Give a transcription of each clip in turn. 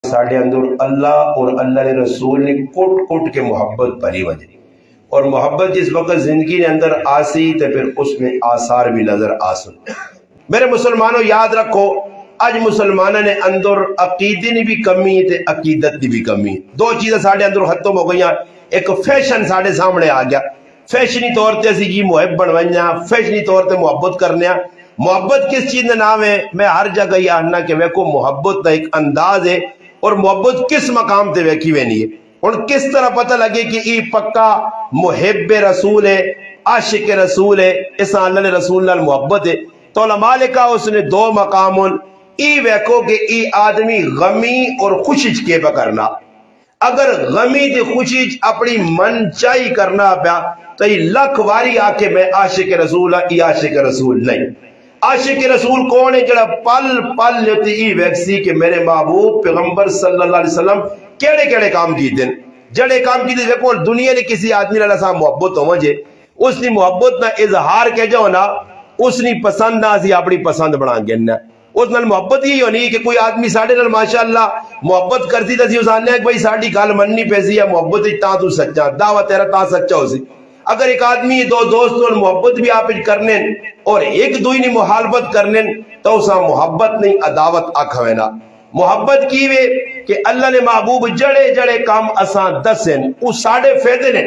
ساڑھے اندر اللہ اور اللہ کے رسول نے کٹ کٹ کے محبت بھری وجہ، اور محبت جس وقت زندگی کے اندر آسی تو پھر اس میں آثار بھی نظر آسن۔ میرے مسلمانوں یاد رکھو، اج مسلمانوں نے اندر عقیدے نے بھی کمی تے عقیدت کی بھی کمی، دو چیزیں ساڑھے اندر ختم ہو گئی۔ ایک فیشن ساڑھے سامنے آ گیا، فیشنی طور تے اسی جی محب بنوائیاں، فیشنی طور تے محبت کرنے۔ محبت کس چیز کا نام ہے؟ میں ہر جگہ یہ آنا کہ ویکو محبت کا ایک انداز ہے، اور محبت کس مقام تے ویکھی وینی ہے۔ اور کس طرح پتہ لگے کہ ای پکا محب رسول ہے، عاشق رسول ہے، اس اللہ نے رسول نال محبت ہے؟ تو علماء لکھا اس نے دو مقام ای ویکو کہ ای آدمی غمی اور خوشش کے پکرنا۔ اگر غمی تے خوشش اپنی من چاہی کرنا پیا تو یہ لکھ واری آ کے میں عاشق رسول ہاں، ای عاشق رسول نہیں۔ عاشق رسول کون ہے؟ جڑا پل پل لیتی ای ویکسی کہ میرے محبوب پیغمبر صلی اللہ علیہ وسلم کیڑے کیڑے کام کی دن، جڑے کام کی دن۔ دیکھو دنیا نے کسی آدمی اللہ صاحب محبت ہو مجھے، اس نے محبت نہ اظہار کے جو نا، اس نے پسند نہ سی اپنی پسند بنا گنا۔ اس نال محبت ہی ہونی کہ کوئی آدمی ساڑھے نال ماشاءاللہ محبت کرتی تھی اس آنے کہ بھائی ساڑھی گال مننی پیسی ہے، محبت ہی تاں تو سچا، دعوت تیرا تاں سچا ہو سی۔ اگر ایک آدمی دو دوستوں محبت بھی آپ کرنے اور ایک دوئی نے محالفت کرنے تو اسا محبت نہیں عداوت آکھوینا۔ محبت کی وے کہ اللہ نے محبوب جڑے جڑے کام اساں دسیں اس ساڑھے فیدے نے،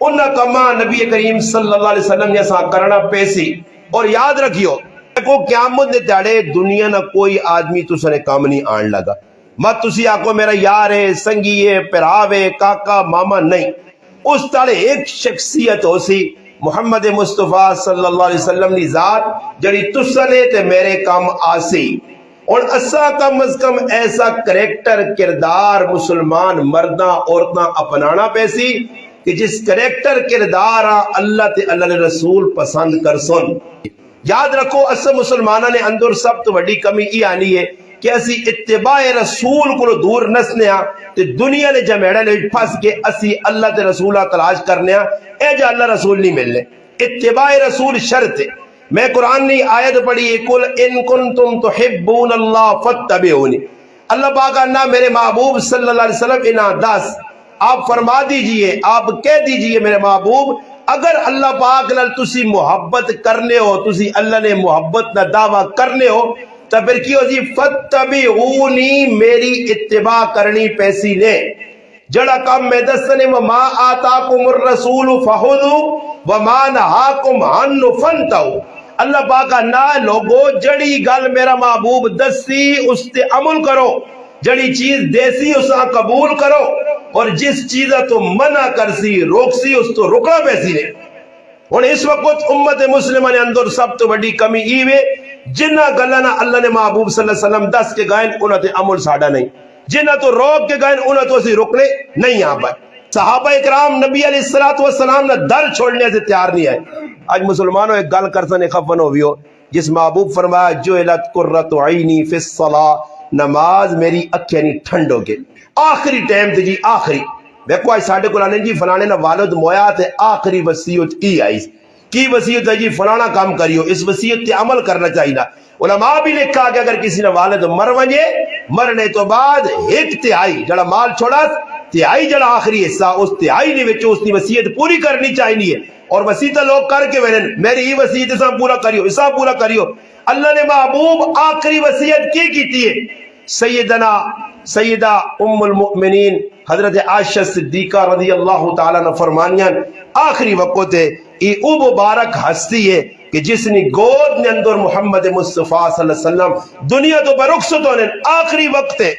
انہاں کما نبی کریم صلی اللہ علیہ وسلم نے اساں کرنا پیسی۔ اور یاد رکھیو کو قیامت نے تیڑے دنیا نہ کوئی آدمی تو سنے کام نہیں آن لگا، مت تسی آکو میرا یار ہے، سنگی ہے، پراو ہے، کاکا ماما، نہیں۔ اس تاڑے ایک شخصیت ہو سی محمد مصطفیٰ صلی اللہ علیہ وسلم نے ذات جڑی تسنے تے میرے کام آسی۔ اور اسا کم از کم ایسا کریکٹر کردار مسلمان مرداں عورتاں اپنانا پیسی کہ جس کریکٹر کردار اللہ تے اللہ نے رسول پسند کر سن۔ یاد رکھو اس مسلمانہ نے اندر سب تو بڑی کمی یہ آنی ہے کہ اسی اتباع رسول کو دور نسنے ہاں تے دنیا نے جمعیڑے لے پھنس کے اسی اللہ تے رسولہ تلاش کرنے ہاں، اے جا اللہ رسول نہیں ملنے۔ اتباع رسول شرط ہے۔ میں قرآن نے آیت پڑھی ہے قل ان کنتم تحبون اللہ فاتبعونی، اللہ پاک نہ میرے محبوب صلی اللہ علیہ وسلم انہاں دس آپ فرما دیجئے، آپ کہہ دیجئے میرے محبوب اگر اللہ پاک نال تسی محبت کرنے ہو، تسی اللہ نے محبت نہ دعویٰ کرنے ہو تو پھر کیوں جی فتبعونی، میری اتباع کرنی پیسی نے۔ جڑا کام میں دستنے وما آتاکم الرسول فخذوا وما نہاکم عنہ فانتہوا، اللہ پاک نہ لوگو جڑی گل میرا محبوب دسی اس تے عمل کرو، جڑی چیز دیسی اسا قبول کرو، اور جس چیزہ تو منع کرسی روکسی اس تو رکنا پیسی نے۔ اور اس وقت امت مسلمہ نے اندر سب تو بڑی کمی ایوے جنہ گلنا اللہ نے محبوب صلی اللہ علیہ وسلم دس کے گائن انہوں تے عمل ساڑھا نہیں، جنہ تو روک کے گائن انہوں تو اسی رکنے نہیں آ پائے۔ صحابہ اکرام نبی علیہ السلام نے در چھوڑنے سے تیار نہیں آئے۔ آج مسلمانوں ایک گل کرسن خفن ہوئیو جس محبوب فرمایا جعلت قرۃ عینی فی الصلاۃ، نماز میری اکھیں نہیں ٹھنڈ ہو گئے۔ آخری ٹائم تھی جی آخری، دیکھو آج ساڑھے کو لانے جی فلانے نہ والد مویا تے آخری وصیت ای آئی کی وصیت ہے جی فلانا کام کریو، اس وصیت تے عمل کرنا چاہیے۔ علماء بھی لکھا کہ اگر کسی نے والد مر ونجے مرنے تو بعد ایک تہائی جڑا مال چھوڑا تہائی جڑا آخری حصہ اس تہائی نے وچ اس کی وصیت پوری کرنی چاہیے۔ اور وصیت لوگ کر کے وینن میری ہی وصیت اسا پورا کریو، اسا پورا کریو۔ اللہ نے محبوب آخری وصیت کی کیتی ہے؟ سیدہ ام المؤمنین حضرت عائشہ صدیقہ رضی اللہ تعالیٰ نے فرمانیاں آخری وقت ہے یہ او مبارک ہستی ہے کہ جس نے گود نے اندر محمد مصطفیٰ صلی اللہ علیہ وسلم دنیا تو برخصت ہونے آخری وقت ہے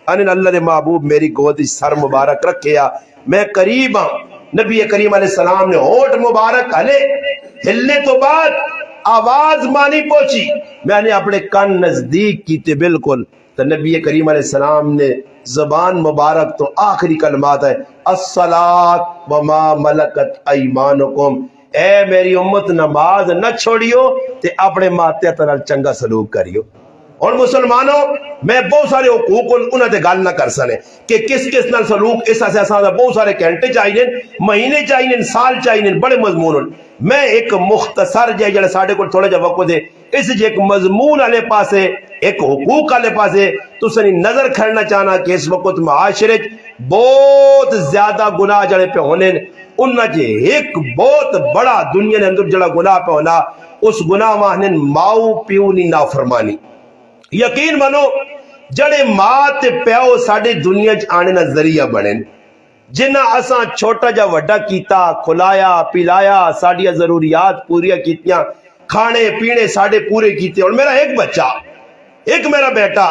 انہیں اللہ نے محبوب میری گود سر مبارک رکھیا، میں قریب ہاں۔ نبی کریم علیہ السلام نے ہوٹ مبارک ہلنے تو بعد آواز مانی پہنچی، میں نے اپنے کان نزدیک کی تھی بالکل، تو نبی کریم علیہ السلام نے زبان مبارک تو آخری کلمات ہے الصلاۃ وما ملکت ایمانکم، اے میری امت نماز نہ چھوڑیو تے اپنے ماتحت نال چنگا سلوک کریو۔ اور مسلمانوں میں بہت سارے حقوق انہوں نے گل نہ کر سنے کہ کس کس نال سلوک اس سے اساں بہت سارے گھنٹے چاہیے مہینے چاہیے سال چاہیے بڑے مضمون میں ایک مختصر جڑا ساڈے کول تھوڑا جا وقت ہے اس ایک مضمون والے پاسے ایک حقوق والے پاسے تسیں نظر کھڑنا چاہنا کہ اس وقت معاشرے بہت زیادہ گناہ جڑے پہ ہونے انہاں جے ایک بہت بڑا دنیا نے اندر جڑا گناہ پہ ہونا اس گناہ ماہنے ماؤ پیو نی نافرمانی یقین منو جڑے ماں تے پیو ساڈے دنیا چ آنے نا ذریعہ بنے جنہ اساں چھوٹا جا وڈا کیتا کھلایا پلایا ساڈیاں ضروریات پوریاں کیتیاں کھانے پینے ساڈے پورے کیتے اور میرا ایک بچہ ایک میرا بیٹا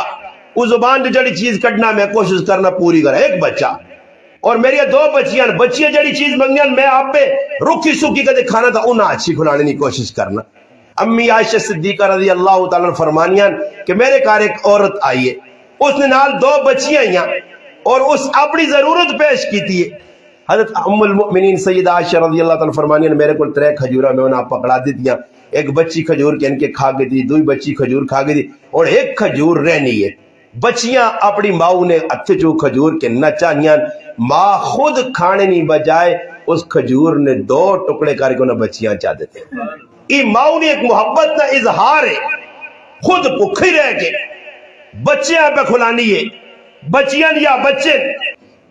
اس زبان جو جڑی چیز کٹنا میں کوشش کرنا پوری کرا ایک بچہ اور میری دو بچیاں جڑی چیز منگیاں میں آپ پہ رکھی سکی کدے کھانا تھا انہاں اچھی کھلانے کی کوشش کرنا امی عائشہ صدیقہ رضی اللہ تعالیٰ فرمانیاں کہ میرے گھر ایک عورت آئی ہے اس نے نال دو بچیاں آئیاں اور اس اپنی ضرورت پیش کی تھی حضرت ام المؤمنین سیدہ عائشہ رضی اللہ تعالیٰ فرمانیاں میرے کو 3 کھجورہ میں انہاں پکڑا دی دیا ایک بچی کھجور کے ان کے کھا گئی تھی دوئی بچی کھجور کھا گئی تھی اور ایک کھجور رہنی ہے بچیاں اپنی ماں نے اتھے جو کھجور کے نہ چاہیاں ماں خود کھانے نہیں بجائے اس کھجور نے 2 ٹکڑے کر کے انہیں بچیاں چاہ دیتے یہ ماں نے ایک محبت کا اظہار ہے خود بھوکھی رہ کے بچیاں پہ کھلانی ہے بچیاں یا بچے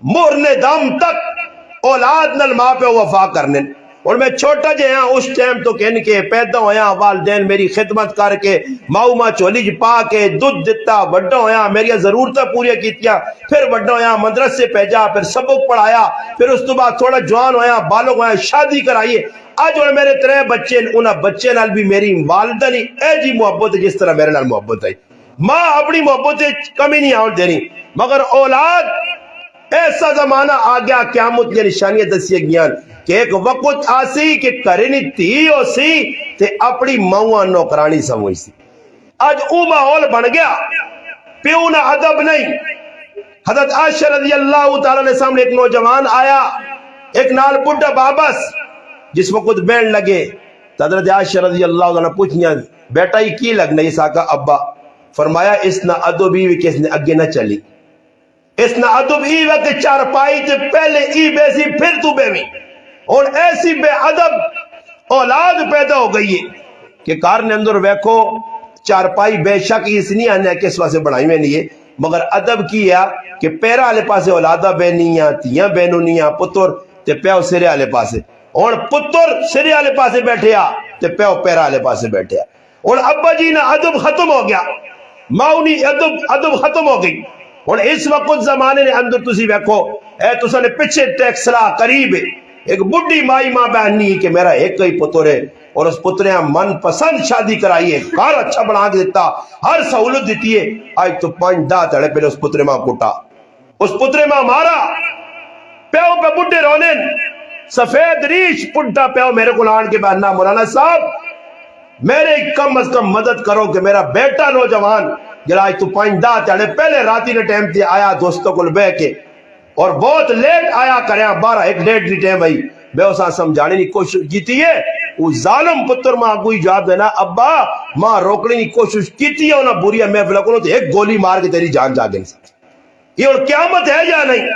مرنے دم تک اولاد نل ماں پہ وفا کرنے اور میں چھوٹا جے ہاں اس ٹائم تو کہن کے پیدا ہویا والدین میری خدمت کر کے ماؤ ماں چولی جی پا کے دودھ دیتا بڑا ہویا میری ضرورتیں پوری کیتیاں پھر بڑا ہویا مدرسے بھیجا پھر سبق پڑھایا پھر اس تو بعد تھوڑا جوان ہویا بالغ ہویا شادی کرائیے آج اور میرے 3 بچے انہاں بچے نال بھی میری والدہ نہیں اے جی محبت جس طرح میرے نال محبت ہے ماں اپنی محبت کمی نہیں آن دینی مگر اولاد ایسا زمانہ آ گیا قیامت کی نشانیاں دسیے گیاں کہ ایک وقت آسی کہ کرنی تھی ہو سی تے اپنی ماں نوکرانی سمجھ سی آج او ماحول بن گیا پیو نہ ادب نہیں حضرت عائشہ رضی اللہ تعالیٰ نے سامنے ایک نوجوان آیا ایک نال بڈھا بابس جس وقت بین لگے حضرت عائشہ رضی اللہ تعالیٰ نے پوچھنیا بیٹا ہی کی لگنا یہ ساکا ابا فرمایا اس نہ ادب ہی کہ اس نے اگے نہ چلی اس نہ ادب ہی وقت چارپائی تے پہلے ای بیسی پھر تو بیوی اور ایسی بے ادب اولاد پیدا ہو گئی ہے کہ کار نے اندر ویکھو چارپائی بے شک اس نہیں آنے کس واسے بڑھائی میں نہیں ہے مگر ادب کیا کہ پیرا والے پاسے اولادہ بہنیاں تیاں بہنونیاں پتر تے پیو سرے والے پاسے اور پتر سرے والے پاسے بیٹھے آ تے پیو پیرا والے پاسے بیٹھے آ اور ابا جی نہ ادب ختم ہو گیا ماؤنی ادب ختم ہو گئی اور اس وقت زمانے نے اندر تسی ویکھو اے تساں نے پیچھے ٹیکسلا قریب ہے ایک بڑی مائی ماں بہنی کہ میرا ایک ہی پتر ہے اور اس پترے من پسند شادی کرائی ہے کار اچھا بنا کے دیتا ہر سہولت دیتی ہے آج تو 5-10 تڑے پہلے اس پترے ماں کوٹا اس پترے ماں مارا پیو پہ بڑھے رونے سفید ریش پڑھا پیو میرے کو لان کے بہننا مولانا صاحب میرے کم از کم مدد کرو کہ میرا بیٹا نوجوان جڑا آج تو 5-10 تڑے پہلے راتی نے ٹائم تے آیا دوستوں کو بہ کے اور بہت لیٹ آیا کریں 12-1 دی ٹائم آئی میں اسا سمجھانے کی کوشش کیتی ہے وہ ظالم پتر ماں کوئی جواب دینا ابا ماں روکنے کی کوشش کیتی ہے انہاں بری محفل کو تو ایک گولی مار کے تیری جان جا گئی یہ اور قیامت ہے یا نہیں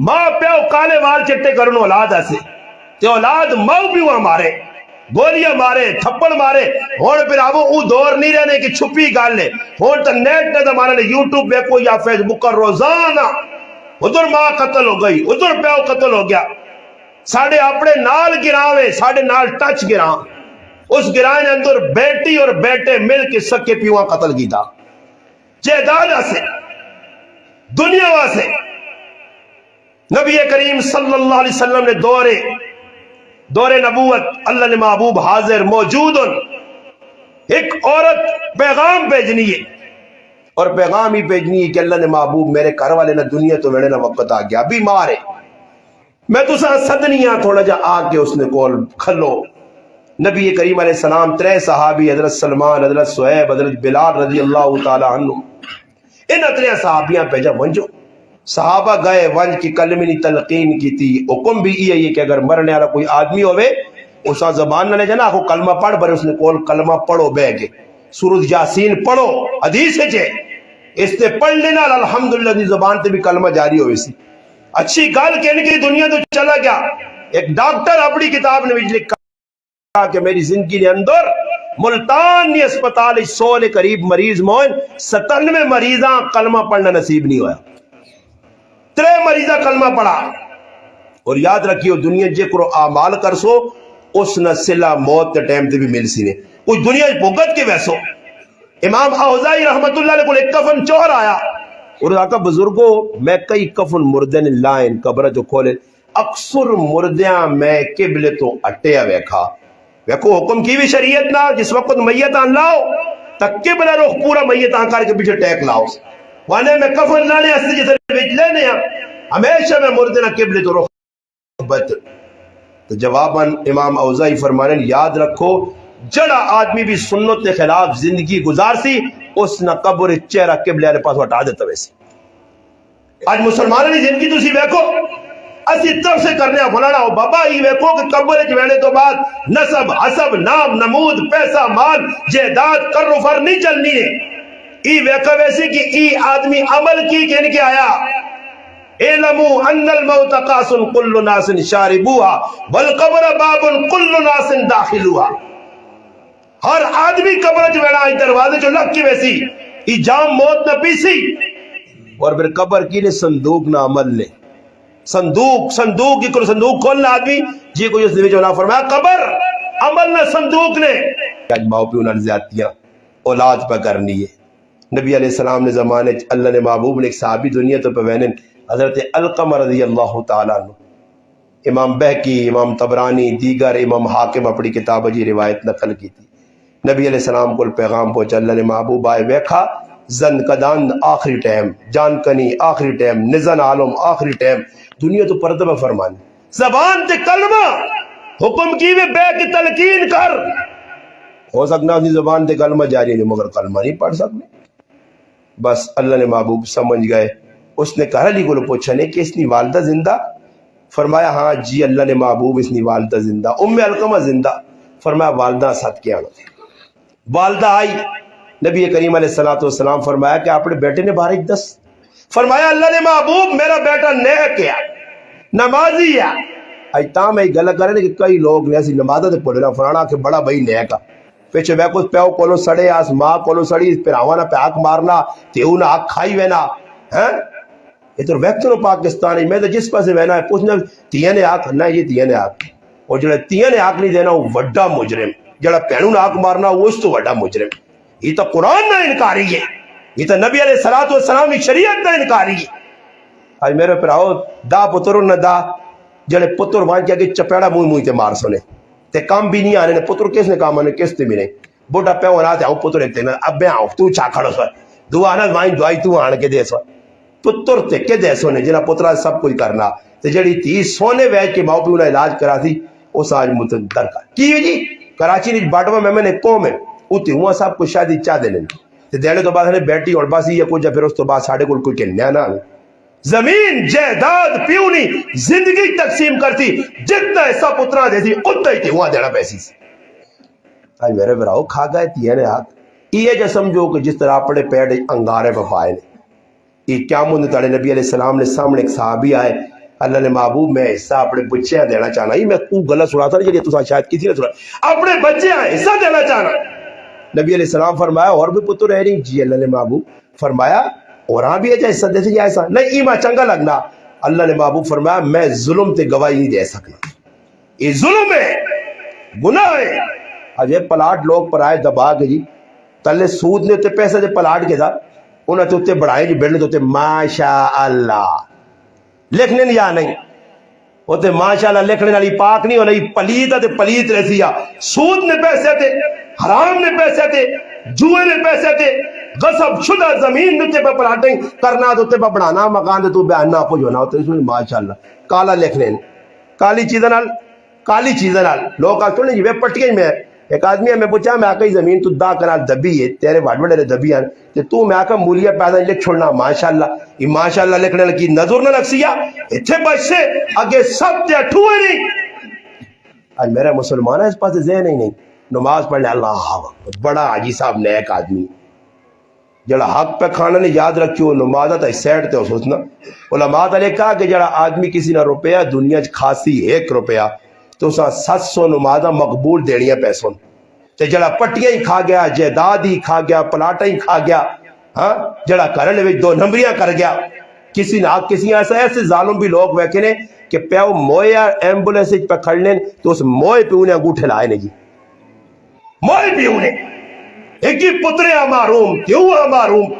ماں پیو کالے وال چٹے کرن اولاد ایسے تے اولاد ماں پیو مارے گولیاں مارے تھپڑ مارے ہون پھر آبو او دور نہیں رہنے کی چھپی گال لے ہون تو نیٹ نے زمانے نے یوٹیوب پہ کوئی یا فیس بک کا روزانہ ادھر ماں قتل ہو گئی ادھر پیو قتل ہو گیا ساڑھے اپنے نال گراوے ساڑھے نال ٹچ گراں اس گرائن اندر بیٹی اور بیٹے مل کے سکے پیوان قتل کی دا جیدادہ سے دنیا واسے نبی کریم صلی اللہ علیہ وسلم نے دور نبوت اللہ نے محبوب حاضر موجود ایک عورت پیغام بھیجنی ہے اور پیغام ہی بھیجنی ہے کہ اللہ نے محبوب میرے گھر والے نہ دنیا تو میرے نہ وقت آ گیا بیمار ہے میں تو سا صدنیاں تھوڑا جا آ کے اس نے کول کھلو نبی کریم علیہ السلام 3 صحابی حضرت سلمان حضرت سہیب حضرت بلال رضی اللہ تعالی عنہ ان 3 صحابیاں بھیجا ونجو صحابہ گئے ونج کی کلمے نی تلقین کی تھی حکم بھی یہ کہ اگر مرنے والا کوئی آدمی ہوئے اسا زبان نہ لے جانا کو کلمہ پڑھ بھر اس نے کول کلمہ پڑھو بہ کے سورۃ یاسین پڑھو، حدیث ہے اس نے پڑھ لینا الحمدللہ دی زبان تے بھی کلمہ جاری ہوئی سی. اچھی گل کہنے کی دنیا تو چلا گیا. ایک ڈاکٹر اپنی کتاب نے لکھا کہ میری زندگی کے اندر ملتان نی اسپتال 100 کے قریب مریض موئن 97 مریضاں کلمہ پڑھنا نصیب نہیں ہوا. 3 مریضاں کلمہ پڑھا. اور یاد رکھیو دنیا جے کرو اعمال کر سو اس نہ صلہ موت کے ٹائم تے بھی مل سی نے کوئی دنیا بھگت کے ویسو. امام اوزائی رحمت اللہ علیہ کو ایک کفن چور آیا اور کہا بزرگوں میں کئی کفن مردے نے لائن قبر جو کھولے اکثر مردیاں میں قبلے تو اٹیا ویکھا. ویکھو حکم کی بھی شریعت نہ جس وقت میت آن لاؤ تک قبلہ رخ پورا میت آن کر کے پیچھے ٹیک لاؤ وانے میں کفن لانے اس جیسے بیچ لینے ہیں ہمیشہ میں مردے نہ قبلے تو رخ بد. تو جواباً امام اوزائی فرمانے یاد رکھو جڑا آدمی بھی سنت کے خلاف زندگی گزار سی اس نہ قبر چہرہ قبلے والے پاس ہٹا دیتا ویسے. آج مسلمانوں کی زندگی تسی ویکھو اسی طرف سے کرنے فلانا ہو بابا ہی ویکھو کہ قبر جوینے تو بعد نسب حسب نام نمود پیسہ مال جائیداد کر و فر نہیں چلنی ہے. ای ویکھو ویسے کہ ای آدمی عمل کی کہنے کے آیا اعلموا ان الموت قاس كل ناس شاربوها والقبر باب كل ناس داخلوها. ہر آدمی قبر جو بینا دروازے جو لگ کی ویسی ای جام موت نہ پیسی. اور پھر قبر کی نے صندوق نہ عمل لے صندوق کی صندوق کھولنا آدمی جی کو اس نے جو نہ فرمایا قبر عمل نہ صندوق نے. آج ماں پیو نہ زیادتیاں اولاد پہ کرنی ہے. نبی علیہ السلام نے زمانے اللہ نے محبوب نے ایک صحابی دنیا تو پوینن حضرت علقمہ رضی اللہ تعالیٰ عنہ. امام بہقی امام طبرانی دیگر امام حاکم اپنی کتاب جی روایت نقل کی تھی. نبی علیہ السلام کو پیغام پہنچا اللہ نے محبوب آئے ویکھا زند قدان آخری ٹائم جان کنی آخری ٹائم نزن عالم آخری ٹائم دنیا تو پردہ فرمانی زبان تے کلمہ حکم کی بے کی تلقین کر ہو سکنا اپنی زبان تے کلمہ جاری ہے مگر کلمہ نہیں پڑھ سکنے. بس اللہ نے محبوب سمجھ گئے. اس نے کہا علی کو پوچھا نہیں کہ اس کی والدہ زندہ؟ فرمایا ہاں جی اللہ نے محبوب اس کی والدہ زندہ. ام علقمہ زندہ؟ فرمایا والدہ ساتھ کیا آنا. والدہ آئی نبی کریم علیہ السلام فرمایا کہ اپنے بیٹے نے بارک دس. فرمایا اللہ نے محبوب میرا بیٹا نیک ہے نمازی ہے. اج تا میں گل کر رہے کہ کئی لوگ نے ایسی نمازیں تے پڑھنا فلانا کہ بڑا بھائی نیک ہے پیچھے میں کچھ پیو کولو سڑے آس ماں کولو سڑی پراواں نہ پیاک مارنا تیو نہ آگ کھائی وینا ہیں یہ تو ویکھتے نو پاکستانی میں تو جس پاسے وینا ہے پوچھنا تیاں نے آگ نہ یہ تیاں نے آگ اور جڑا تیاں نے آگ نہیں دینا وہ وڈا مجرم جڑا پہنوں نہ آگ مارنا وہ اس تو وڈا مجرم. یہ تو قرآن نہ انکاری ہے یہ تو نبی علیہ السلام کی شریعت نہ انکاری ہے. آج میرے پراؤ دا پتر نہ دا جڑے پتر وہاں کیا کہ چپیڑا موئی تے مار سنے تے کام بھی نہیں آنے نے پتر کس نے کام آنے کس تے ملے بوٹا پہ ہونا تے آؤں پتر ایک تے اب میں آؤں تو چاہ کھڑو سو دعا نہ وائیں دعائی تو آن کے دے سو پتر تے کے دے سونے جنہ پترہ سب کچھ کرنا تے جڑی تھی سونے ویج کے ماں پیو نے علاج کرا تھی اس آج متدر کا کی جی کراچی نے باٹوا میں نے قوم ہے اتی ہوا سب کچھ شاید چاہ دے لینا تے دینے تو بعد ہمیں بیٹی اور بس یہ کچھ پھر اس تو بعد ساڑھے کوئی کہنے نہ زمین جائیداد پیونی زندگی تقسیم کرتی جتنا ایسا پترا دیتی اتنا ہی تھی وہاں دینا پیسی سے. آج میرے براؤ کھا گئے تھی نے ہاتھ یہ جو سمجھو کہ جس طرح اپنے پیڑ انگارے پہ پائے نے یہ کیا مند تڑے نبی علیہ السلام نے سامنے ایک صحابی آئے اللہ نے محبوب میں حصہ اپنے بچے دینا چاہنا ہی میں کو غلط سنا تھا جی تو شاید کسی نے سنا اپنے بچے حصہ دینا چاہنا. نبی علیہ السلام فرمایا اور بھی پتر ہے نہیں جی اللہ نے محبوب فرمایا اور ہاں بھی ہے جائے حصہ دے سے ایسا نہیں ایمہ چنگا لگنا. اللہ نے محبوب فرمایا میں ظلم تے گواہی نہیں دے سکنا یہ ظلم ہے گناہ ہے. اجے پلاٹ لوگ پر آئے دبا کے جی تلے سود نے تے پیسے دے پلاٹ کے تھا انہیں تے اتے بڑھائے جی بلڈنگ تے ماشاء اللہ لکھنے نہیں یا نہیں ہوتے ماشاء اللہ لکھنے والی پاک نہیں ہونا پلیت تے پلیت رہتی ہے. سود نے پیسے تے حرام نے پیسے تے جوئے نے پیسے تے غصب شدہ زمین نتے پہ پلاٹنگ کرنا دوتے پہ بڑھانا مکان دے تو بیاننا پہ جو نہ ہوتے اس میں ماشاءاللہ کالا لکھنے کالی چیزیں نال لوگ آج تو نہیں جی پٹ گئی میں ایک آدمی ہے میں پوچھا میں آکا ہی زمین تو دا کنال دبی ہے تیرے واڑ وڑے دبی ہیں کہ تو میں آکا مولیہ پیدا لکھ چھوڑنا ماشاءاللہ یہ ماشاءاللہ لکھنے لکی نظر نہ لکسیا اتھے بچ سے آگے سب تے اٹھوئے نہیں. آج میرا مسلمان ہے اس پاس ذہن ہی نہیں نماز پڑھنے اللہ اکبر، بڑا حاجی صاحب نیک آدمی جڑا حق پہ کھانا نے یاد رکھیو نماز تے سیٹ تے سوچنا علماء نے کہا کہ جڑا آدمی کسی نہ روپیہ دنیا چ کھاسی 1 روپیہ تو اسا 700 نمازاں مقبول دینیاں پیسوں تے جڑا پٹیاں ہی کھا گیا، جائیداد ہی کھا گیا، پلاٹا ہی کھا گیا، ہاں جڑا گھر وچ 2 نمبریاں کر گیا، کسی نہ کسی ایسے ظالم بھی لوگ ویکھے نے کہ پیو موئے ایمبولینس پہ کھڑنے تو اس موئے پہ انہیں انگوٹھے لائے نے جی، موئے پہ انہیں ایک ہی پترے معروم کیوں معروم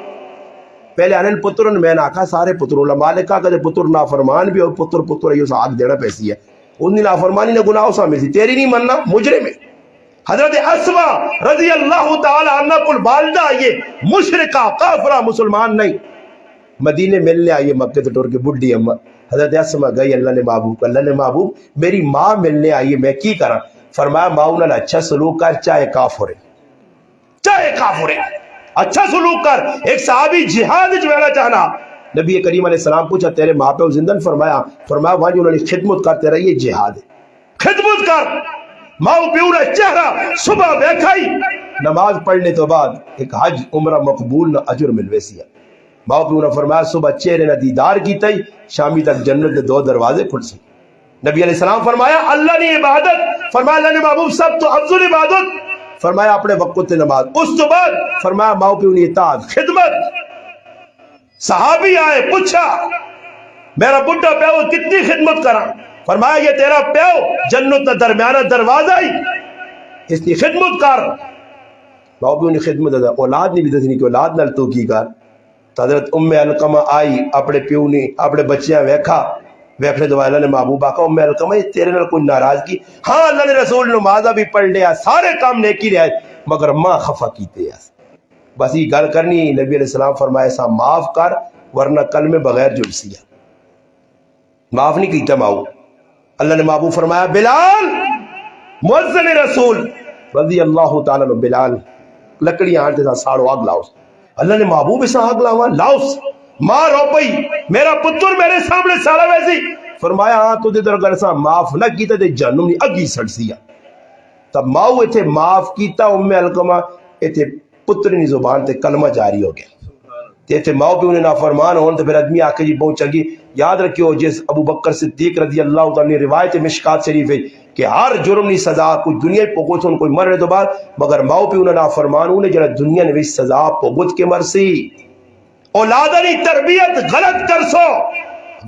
پہلے آنے پتروں نے میں نے آکھا سارے پتروں علماء نے کہا کہ پتر نافرمان بھی اور پتر یہ اسا آگ دینا پیسی ہے، انہی نافرمانی نے گناہ اسا میں سی، تیری نہیں مننا مجرم ہے۔ حضرت اسما رضی اللہ تعالی عنہ کل والدہ یہ مشرکہ کافرہ مسلمان نہیں، مدینے ملنے آئیے مکہ تو ٹور کے بڈھی اماں حضرت اسما گئی اللہ نے محبوب میری ماں ملنے آئیے میں کی کرا، فرمایا ماں انہوں نے اچھا سلوک کر چاہے کافر ہے اچھا سلوک کر۔ ایک صحابی جہاد جوینا چاہنا، نبی کریم علیہ السلام پوچھا تیرے ماں پہ زندن، فرمایا وہاں جو انہوں نے خدمت کر تیرا یہ جہاد ہے، خدمت کر۔ ماں پیورا چہرہ صبح بیکھائی نماز پڑھنے تو بعد ایک حج عمرہ مقبول نہ اجر ملوے سیا، ماں پیورا فرمایا صبح چہرے نہ دیدار کی تئی شامی تک جنت کے 2 دروازے کھل سی۔ نبی علیہ السلام فرمایا اللہ نے عبادت، فرمایا اللہ نے محبوب سب تو افضل عبادت، فرمایا اپنے وقت نماز، اس تو بعد فرمایا ماں پیونی اطاعت خدمت۔ صحابی آئے پوچھا میرا بڈھا پیو کتنی خدمت کرا، فرمایا یہ تیرا پیو جنت کا درمیانہ دروازہ ہی اس کی خدمت کر۔ ماں پیونی خدمت ادا اولاد نہیں بھی دسنی کہ اولاد نال تو کی کر۔ تو حضرت علقمہ آئی اپنے پیونی اپنے بچیاں ویکھنے دو اللہ نے محبوب آقا علقمہ یہ تیرے نال کوئی ناراضگی؟ ہاں اللہ نے رسول نمازہ بھی پڑھ لیا سارے کام نیکی رہے مگر ماں خفا کیتے ہیں، بس یہ گل کرنی۔ نبی علیہ السلام فرمایا سا معاف کر ورنہ کل میں بغیر جلسی ہے، معاف نہیں کیتا ماؤ۔ اللہ نے محبوب فرمایا بلال مؤذن رسول رضی اللہ تعالیٰ عنہ، بلال لکڑیاں آنٹے تھا ساڑو آگ لاؤس، اللہ نے محبوب اسا آگ لاؤا لاؤس، ماں رو پئی میرا پتر میرے سامنے سارا ویسی، فرمایا ہاں تو دے در گرسا معاف نہ کیتا دے جہنم نہیں اگی سڑ سیا۔ تب ماؤ ایتھے معاف کیتا علقمہ ایتھے پترنی زبان تے کلمہ جاری ہو گیا، ایتھے ماؤ بھی انہیں نافرمان ہون تو پھر آدمی آکے جی بہت چنگی یاد رکھیو جس ابو بکر صدیق رضی اللہ تعالیٰ روایت مشکات شریف ہے کہ ہر جرم نہیں سزا کوئی دنیا پوگت ان کوئی مرنے تو بعد مگر ماؤ بھی انہیں نافرمان انہیں جنہ دنیا نے سزا پوگت کے مرسی اولادنی تربیت غلط کر سو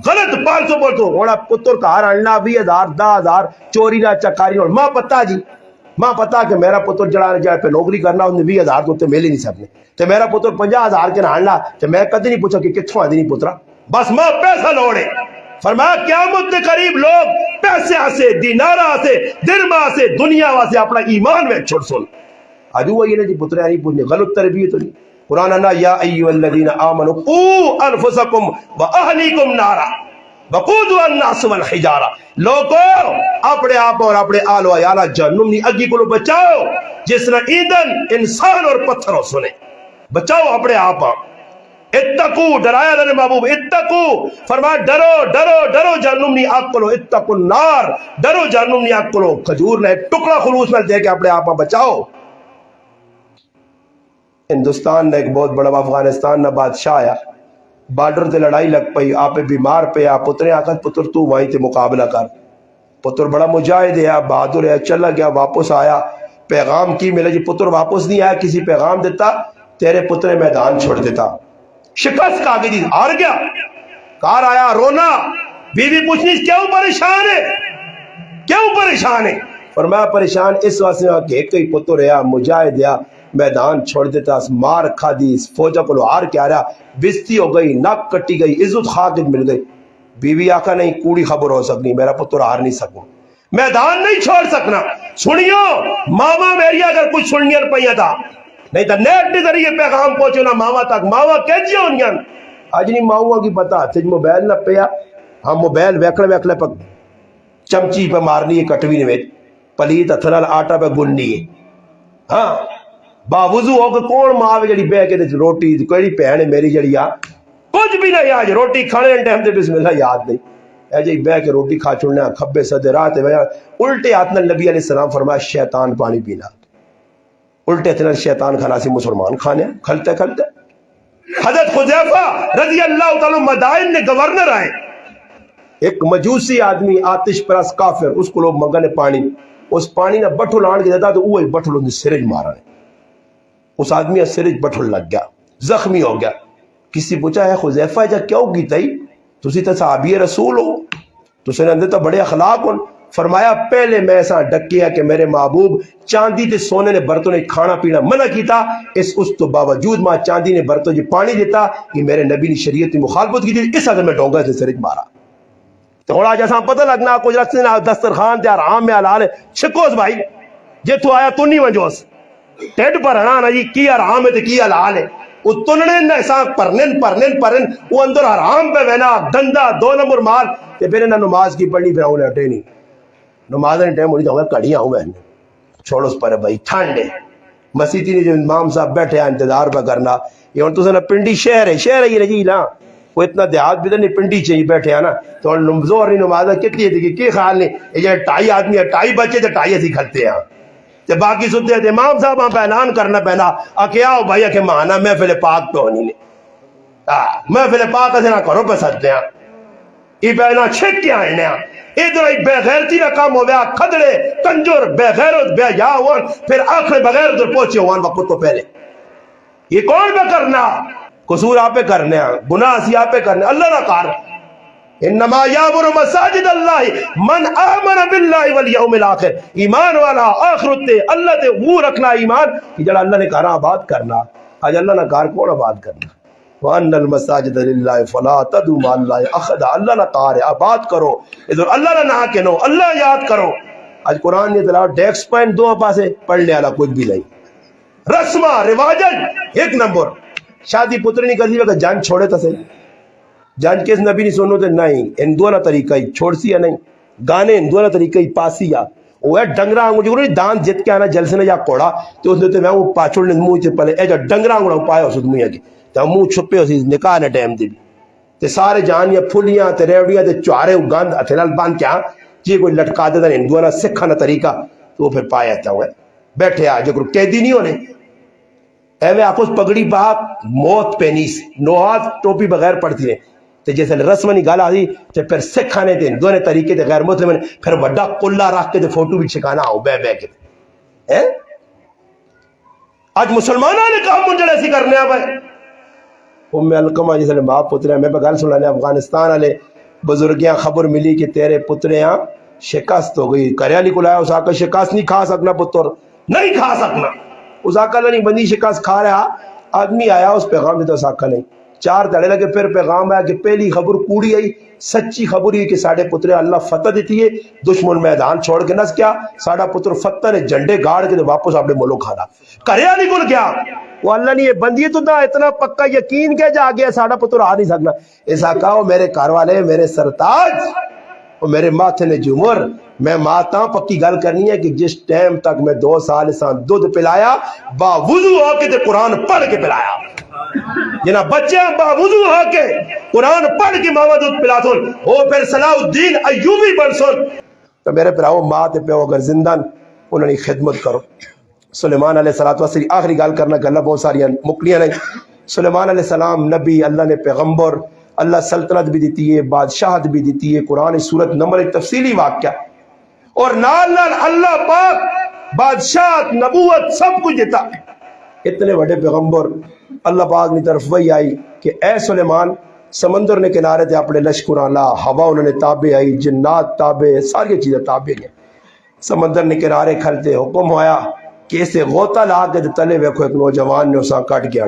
غلط پال سو بول تو ہونا پتر کا ہر اڑنا 20,000 10,000 چوری نہ چکاری اور ماں پتا جی ماں پتا کہ میرا پتر جڑا جائے پہ نوکری کرنا انہیں 20,000 تو مل ہی نہیں سکنے تو میرا پتر 50,000 کے نہ تو میں کدی نہیں پوچھا کہ کتھوں آدھی نہیں پترا بس ماں پیسہ لوڑے۔ فرمایا قیامت کے قریب لوگ پیسے آسے دینارہ آسے درم آسے دنیا واسے اپنا ایمان میں چھوڑ سن آجو وہ یہ نہیں جی پترے نہیں پوچھنے غلط تربیت نہیں قرآن انا یا ایوہ الذین آمنوا قو انفسکم و اہلیکم نارا وقودوا الناس والحجارہ لوگوں اپنے آپ اور اپنے آل و عیالہ جہنم نہیں اگی کو بچاؤ جس نے ایندھن انسان اور پتھروں سنے بچاؤ اپنے آپ اتقو ڈرایا اللہ نے محبوب اتقو فرمایا ڈرو ڈرو ڈرو جہنم نہیں آگ کلو اتقو النار ڈرو جہنم نہیں آگ کلو کھجور نے ٹکڑا خلوص میں دے کے اپنے آپ بچاؤ۔ ہندوستان نے ایک بہت بڑا افغانستان نہ بادشاہ آیا بارڈر تے لڑائی لگ پئی آپ بیمار پہ آپ پترے آکھا پتر تو وہیں تے مقابلہ کر پتر بڑا مجاہد ہے بہادر ہے چلا گیا واپس آیا پیغام کی ملے جی پتر واپس نہیں آیا کسی پیغام دیتا تیرے پترے میدان چھوڑ دیتا شکست کھا گئی ہار گیا کار آیا رونا بیوی پوچھنی کیوں پریشان ہے کیوں پریشان ہے فرمایا پریشان اس واسطے کہ کئی پتر ہے مجاہد ہے میدان چھوڑ دیتا مار کھا دی فوجہ کو ہار کے آ رہا بستی ہو گئی ناک کٹی گئی عزت خاکت مل گئی بیوی آقا نہیں کوڑی خبر ہو سکنی میرا پتر ہار نہیں سکوں میدان نہیں چھوڑ سکنا سنیو ماما میری اگر کچھ سننی پہیا تھا نہیں تو نیٹ کے ذریعے پیغام پہنچو نا ماما تک ماما کہجی ہونی آج نہیں ماما کی پتا تجھ موبائل نہ پیا ہم موبائل ویکڑے پک چمچی پہ مارنی ہے کٹوی نے پلیت اتھنال آٹا پہ گننی ہے ہاں باوضو ہو کہ کون ماں جڑی بہ کے روٹی کیڑی بہن ہے میری جڑی آ کچھ بھی نہیں آج روٹی کھانے ٹائم تے بسم اللہ یاد نہیں اے جی بہ کے روٹی کھا چھوڑنا کھبے سدے راہ تے الٹے ہاتھ نال نبی علیہ السلام فرمایا شیطان پانی پینا الٹے تھے شیطان کھانا سی مسلمان کھانے کھلتے کھلتے. حضرت حذیفہ رضی اللہ تعالیٰ مدائن نے گورنر آئے, ایک مجوسی آدمی آتش پرست کافر, اس کو لوگ منگنے پانی, اس پانی نے بٹھل آن کے دیتا تو وہی بٹھل ان سرج مارا ہے, اس آدمی سرج بٹھل لگ گیا, زخمی ہو گیا. کسی پوچھا ہے حذیفہ جا کیوں کیتا ہی, تسی تے صحابی رسول ہو, تسی نے اندر تو بڑے اخلاق ہون. فرمایا پہلے میں ایسا ڈکیا کہ میرے محبوب چاندی تے سونے نے برتوں نے کھانا پینا منع کیتا, اس تو باوجود ماں چاندی نے برتوں جی پانی دیتا, یہ میرے نبی نے شریعت کی مخالفت کی تھی, اس حد میں ڈونگا سے سرج مارا. تھوڑا جیسا پتہ لگنا کچھ رکھتے نا دسترخوان تے حرام میں حلال ہے چھکوس بھائی, جے تو آیا تو نہیں ونجوس ٹیڈ پر ہنا نا جی کی حرام ہے تے کی حلال ہے, وہ تننے نہ ایسا پرنن وہ اندر حرام پہ وینا گندا 2 نمبر مال تے پھر نہ نماز کی پڑھنی پہ ہونے ہٹے نہیں, نماز نے ٹائم ہونی تو کڑیاں ہوں میں چھوڑو اس پر بھائی ٹھنڈے. مسیحی نے جو امام صاحب بیٹھے ہیں انتظار پہ کرنا, یہ ہوں تو سنا پنڈی شہر ہے یہ رجی نا, وہ اتنا دیہات بھی تو نہیں پنڈی چاہیے بیٹھے ہیں نا, تو زور نہیں نماز کتنی ہے کہ خیال نہیں, یہ 2.5 آدمی ہے 2.5 بچے تو 2.5 ایسی کھلتے ہیں تے باقی سنتے ہیں امام صاحب وہاں پہ اعلان کرنا پہنا کیا ہو بھائی کہ مانا محفل پاک پہ ہونی نے, محفل پاک سے نہ کرو پہ سکتے ہیں یہ پہنا چھک کے آئے ہیں ادھر ایک بے غیرتی نہ کام ہو گیا, کھدڑے کنجور بے غیرت بے یا ہوان پھر آخر بغیر ادھر پہنچے ہوان وقت تو پہلے. یہ کون پہ کرنا, قصور آپ پہ کرنے ہیں, گناہ سی آپ پہ کرنے, اللہ نہ کار. انما یامر مساجد اللہ من آمن باللہ والیوم الاخر, ایمان والا آخرت تے اللہ تے وہ رکھنا ایمان کہ جڑا اللہ نے کہا آباد کرنا. آج اللہ نہ کار کون آباد کرنا, وَأَنَّ الْمَسَاجِدَ لِلَّهِ فَلَا تَدْعُوا مَعَ اللَّهِ أَحَدًا, اللہ نہ کار ہے آباد کرو ادھر, اللہ نہ نہ کہنو, اللہ یاد کرو. آج قرآن نے تلاوت ڈیکس پین 2 پاسے پڑھنے والا کچھ بھی نہیں, رسمہ رواجت 1 نمبر. شادی پتر نہیں کرتی کہ جان چھوڑے تو سے جان کس نبی نہیں سنو تے نہیں, ان دونوں طریقہ ہی چھوڑ سی یا نہیں, گانے ان دونوں طریقہ ہی پاسی یا وہ ہے ڈنگرا آنگو جو دان جت کے آنا جلسے نے جا کوڑا تو اس نے میں وہ پاچھوڑ نے منہ تے پہلے اے جو ڈنگرا آنگو پایا اس منہ کی تے منہ چھپے اسی نکاح نے ٹائم دی تے سارے جان یا پھلیاں تے ریوڑیاں تے چوارے گند ہتھیلال باندھ کے جی کوئی لٹکا دے ان دونوں سکھانا طریقہ تو وہ پھر پایا تا ہوا بیٹھے آ جو قیدی نہیں ہونے ایویں آپس پگڑی باپ موت پینیس نوہات ٹوپی بغیر پڑتی ہے تے جیسے رسم نہیں گالا دی تے پھر سکھانے دے دونے طریقے تے غیر مسلم پھر وڈا کلا رکھ کے تے فوٹو بھی چھکانا آؤ بے بے کے. آج مسلمانوں نے کہا منجڑ ایسی کرنے آ بھائی ام علقمہ جیسے باپ پترے میں بغیر سنانے افغانستان والے بزرگیاں خبر ملی کہ تیرے پترے یہاں شکست ہو گئی, کریالی کو لایا اس آقا شکست نہیں کھا سکنا پتر نہیں کھا سکنا, اس آقا نہیں بندی شکست کھا رہا آدمی آیا اس پیغام دیتا اس آقا نہیں 4 دھڑے لگے پھر پیغام آیا کہ پہلی خبر کوڑی آئی سچی خبر یہ کہ ساڑھے پترے اللہ فتح دیتی ہے دشمن میدان چھوڑ کے نس کیا ساڑھا پتر فتح نے جھنڈے گاڑ کے واپس اپنے ملک کھانا کریا نہیں کل کیا وہ اللہ نے یہ بندی تو نہ اتنا پکا یقین کے جا گیا ساڑھا پتر آ نہیں سکنا. ایسا کہا وہ میرے کار والے میرے سرتاج وہ میرے ماتھے نے جمر میں ماتا پکی گل کرنی ہے کہ جس ٹائم تک میں 2 سال سان دودھ پلایا باوضو ہو کے تے قرآن پڑھ کے پلایا جنا بچے باوضو ہو کے قرآن پڑھ کے ماما دودھ پلا سن وہ پھر صلاح الدین ایوبی بن سن. تو میرے پراؤ ماں تے پیو اگر زندہ انہوں نے خدمت کرو. سلیمان علیہ السلام آخری گال کرنا کہ اللہ بہت ساری مکلیاں نہیں. سلیمان علیہ السلام نبی اللہ نے پیغمبر اللہ سلطنت بھی دیتی ہے بادشاہت بھی دیتی ہے. قرآن سورت نمبر 1 تفصیلی واقعہ اور نال نال اللہ پاک بادشاہت نبوت سب کچھ دیتا. اتنے بڑے پیغمبر اللہ پاک کی طرف وہی آئی کہ اے سلیمان سمندر نے کنارے تھے اپنے لشکران لا ہوا انہوں نے تابع آئی جنات تابع ساری چیزیں تابع ہیں. سمندر نے کنارے کھلتے حکم ہویا کہ اسے غوطہ لا کے تلے ویکھو ایک نوجوان نے اساں کٹ گیا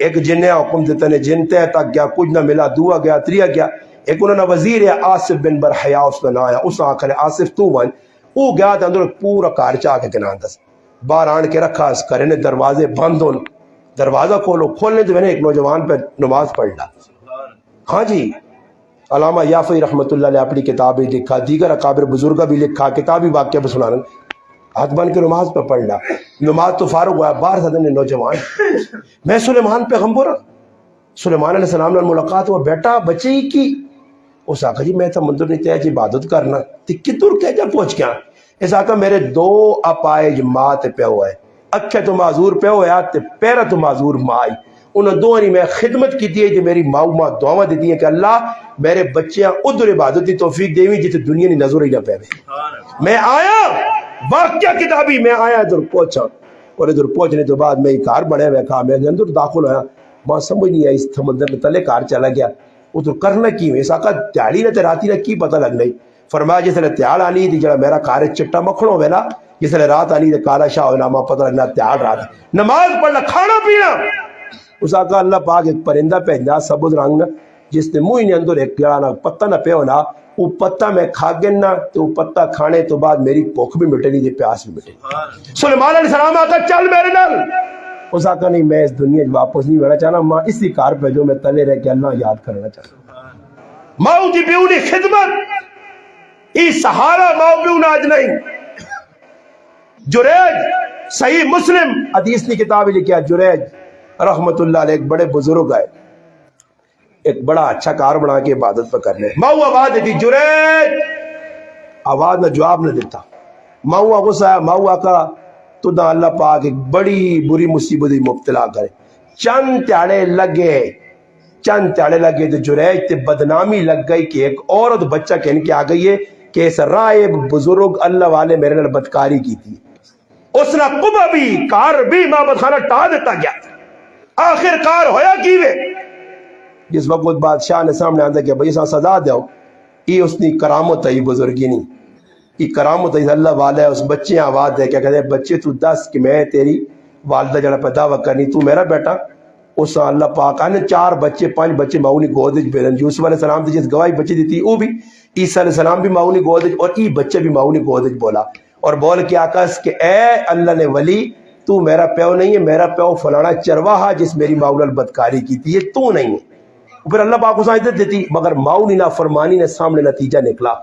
ایک جن حکم دیتے نے جن تے تک گیا کچھ نہ ملا دعا گیا تریا گیا ایک انہوں نے وزیر ہے آصف بن برحیا اس کا نام ہے اس آنکھ نے آصف تو ون وہ گیا تھا اندر پورا کار چاہ کے کنان دس باہر آن کے رکھا اس کرے نے دروازے بند ہون دروازہ کھولو کھولنے تو میں نے ایک نوجوان پہ نماز پڑھ لا. ہاں جی علامہ یافعی رحمۃ اللہ علیہ اپنی کتابیں لکھا دیگر اکابر بزرگہ بھی لکھا کتابی واقعہ پہ سنانا ہاتھ بن کے نماز پہ پڑھ لا نماز تو فارغ ہوا باہر سے نوجوان میں سلیمان پیغمبر سلیمان علیہ السلام نے ملاقات ہوا بیٹا بچے ہی کی اس آقا جی میں تو مندر نہیں تیج عبادت کرنا تی کدھر کہہ جا پہنچ گیا اس آقا میرے 2 اپائج ماں تے پہ ہوا ہے اکھے تو معذور پہ ہویا تے پیرا تو معذور ماں آئی. انہوں دونوں نے میں خدمت کی ہے جو میری ماں دعاواں دیتی ہیں کہ اللہ میرے بچیاں ادھر عبادت کی توفیق دیویں جتے دنیا کی نظر ہی نہ پے. میں آیا واقعہ کتابی میں آیا ادھر پہنچا اور ادھر پہنچنے تو بعد میں کار بڑے ہوئے کھا میں اندر داخل ہویا ماں سمجھ نہیں آئی اس سمندر میں تلے کار چلا گیا ادھر کرنا کی ہوئے ساکا تیاڑی نہ تیراتی نہ کی پتہ لگ نہیں. فرمایا جس نے تیاڑ آنی تھی جڑا میرا کار چٹا مکھڑوں ہوئے نا جس نے رات آنی تھی کالا شاہ ہونا ماں پتہ لگنا تیاڑ رات نماز پڑھنا کھانا پینا. اس آقا اللہ پاک ایک پرندہ پہنجا سبز رنگ جس نے منہ نے اندر ایک جڑا نا پتہ نہ پہ ہونا وہ پتہ میں کھا گنا تو وہ پتہ کھانے تو بعد میری بھوک بھی مٹے نہیں تھی پیاس بھی مٹے. سلیمان علیہ السلام آقا چل میرے نال. اس آقا نہیں میں اس دنیا واپس نہیں ہونا چاہنا ماں اسی کار پہ جو میں تلے رہ کے اللہ یاد کرنا چاہتا. ماؤ دی پیونی خدمت ای سہارا ماؤ پیون آج نہیں. جریج صحیح مسلم حدیث کی کتاب لکھا جریج رحمت اللہ علیہ ایک بڑے بزرگ آئے ایک بڑا اچھا کار بنا کے عبادت پہ کرنے. ماؤ آواز دیتی جریج آواز نہ جواب نہ دیتا. ماؤ غصہ آیا ماؤ آقا تو نہ اللہ پاک ایک بڑی بری مصیبت مبتلا کرے. چند تیاڑے لگے تو جریج تے بدنامی لگ گئی کہ ایک عورت بچہ کہنے کے آ گئی ہے کہ اس رائے بزرگ اللہ والے میرے نال بدکاری کی تھی. اس نے قبہ بھی کار بھی معبد خانہ ٹا دیتا گیا. آخر کار ہویا کیوے جس وقت بادشاہ نے سامنے آتا کہ بھئی اساں سزا دیو یہ اس نے کرامت ہے بزرگی نہیں یہ کرامت ہے اللہ والا ہے. اس بچے آواز دے کیا کہتے ہیں بچے تو دس کہ میں تیری والدہ جڑا پہ دعویٰ کرنی تو میرا بیٹا. اس اللہ پاک آنے 4 بچے 5 بچے ماؤنی گودج بیرن یوسف علیہ السلام تھی جس گواہی بچے دیتی وہ بھی عیسیٰ علیہ السلام بھی ماؤنی گودج اور ای بچے بھی ماؤنی گودج بولا اور بول کے آقا کہ اے اللہ نے ولی تو میرا پیو نہیں ہے میرا پیو فلانا چرواہا جس میری ماؤنل بدکاری کی تھی یہ تو نہیں ہے. پھر اللہ پاک اس عزت دیتی مگر ماؤنی نافرمانی نے سامنے نتیجہ نکلا.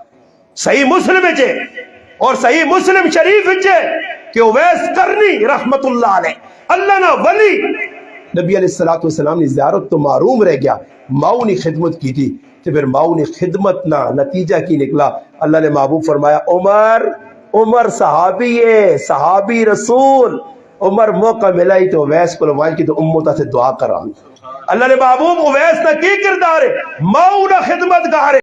صحیح مسلم ہے اور صحیح مسلم شریف ہے کہ اویس کرنی رحمت اللہ علیہ اللہ نہ ولی نبی علیہ السلام نے زیارت تو معروم رہ گیا ماؤنی خدمت کی تھی تو پھر ماؤنی خدمت نہ نتیجہ کی نکلا. اللہ نے محبوب فرمایا عمر صحابی ہے صحابی رسول عمر موقع ملا ہی تو اویس کو لوائن کی تو امتا سے دعا کرا. اللہ نے محبوب اویس نہ کی کردار ہے ماؤنہ خدمت گار